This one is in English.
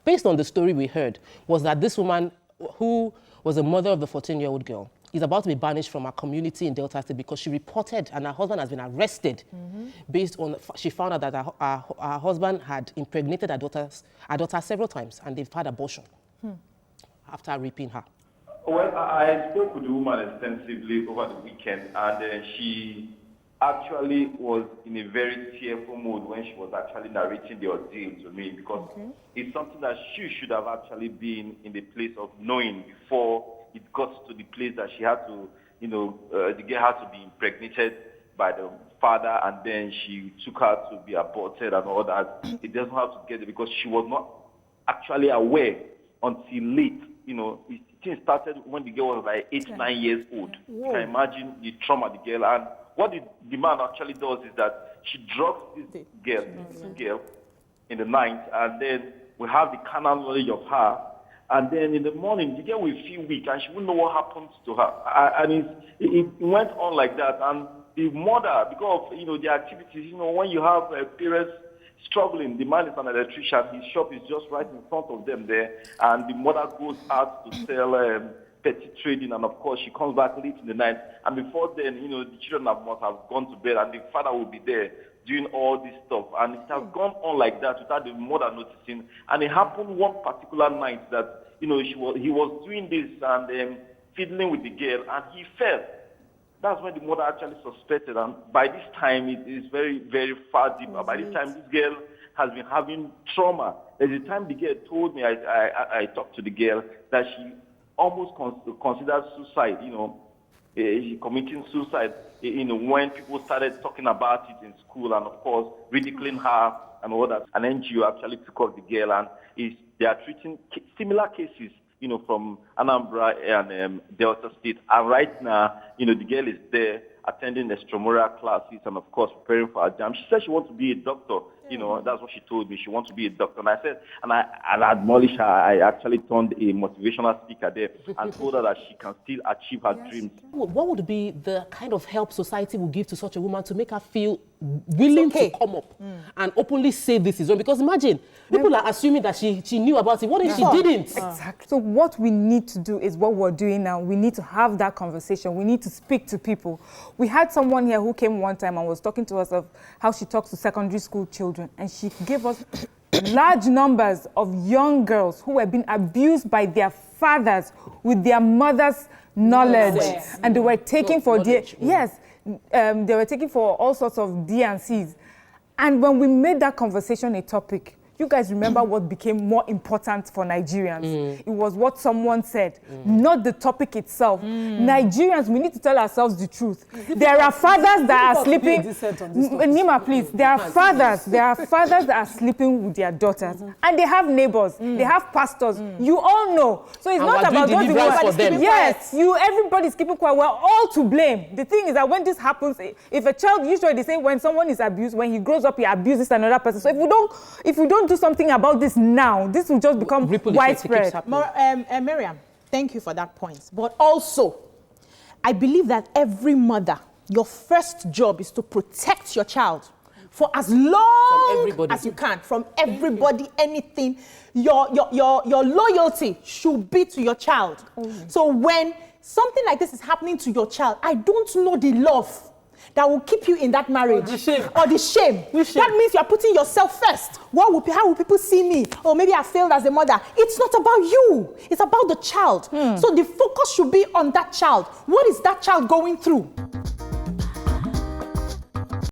based on the story we heard, was that this woman, who was the mother of the 14-year-old girl, is about to be banished from her community in Delta State because she reported, and her husband has been arrested based on, she found out that her husband had impregnated her daughter several times, and they've had abortion after raping her. Well, I spoke with the woman extensively over the weekend, and she actually was in a very tearful mood when she was actually narrating the ordeal to me, because it's something that she should have actually been in the place of knowing before it got to the place that she had to, the girl had to be impregnated by the father, and then she took her to be aborted and all that. It doesn't have to get it because she was not actually aware until late. It started when the girl was like 8-9 years old. You can imagine the trauma the girl, and what the man actually does is that she drugs this girl in the night, and then we have the carnal knowledge of her, and then in the morning the girl will feel weak and she won't know what happens to her, and it went on like that. And the mother, because of the activities, when you have parents struggling, the man is an electrician, his shop is just right in front of them there, and the mother goes out to sell petty trading, and of course she comes back late in the night, and before then, the children must have gone to bed, and the father will be there doing all this stuff, and it has gone on like that without the mother noticing. And it happened one particular night that he was doing this and fiddling with the girl, and he fell. That's when the mother actually suspected, and by this time it is very, very far deeper. By this time this girl has been having trauma. There's a time the girl told me, I talked to the girl, that she almost considered suicide, she committing suicide, when people started talking about it in school, and of course ridiculing her and all that. An NGO actually took up the girl, and they are treating similar cases, from Anambra and Delta State. And right now, the girl is there attending extramural classes and of course preparing for her jam. She said she wants to be a doctor. That's what she told me. She wants to be a doctor. And I said, and I admonished her. I actually turned a motivational speaker there and told her that she can still achieve her dreams. What would be the kind of help society would give to such a woman to make her feel willing to come up and openly say this is wrong? Because imagine, people are assuming that she knew about it. What if she didn't? Exactly. So what we need to do is what we're doing now. We need to have that conversation. We need to speak to people. We had someone here who came one time and was talking to us of how she talks to secondary school children, and she gave us large numbers of young girls who were being abused by their fathers with their mother's knowledge, and they were taken for they were taken for all sorts of D&Cs. And when we made that conversation a topic, you guys remember what became more important for Nigerians? It was what someone said, not the topic itself. Nigerians, we need to tell ourselves the truth. There are fathers that are sleeping. Nima, please. There are fathers that are sleeping with their daughters, and they have neighbors. They have pastors. You all know. So it's not about those people. Yes, everybody's keeping quiet. We're all to blame. The thing is that when this happens, if a child, usually they say when someone is abused, when he grows up, he abuses another person. So if we don't do something about this now, this will just become widespread. Miriam, thank you for that point. But also, I believe that every mother, your first job is to protect your child for as long as you can, from everybody, anything. Your loyalty should be to your child. So when something like this is happening to your child, I don't know the love that will keep you in that marriage, or the shame. That means you are putting yourself first. How will people see me? Or maybe I failed as a mother. It's not about you. It's about the child. So the focus should be on that child. What is that child going through?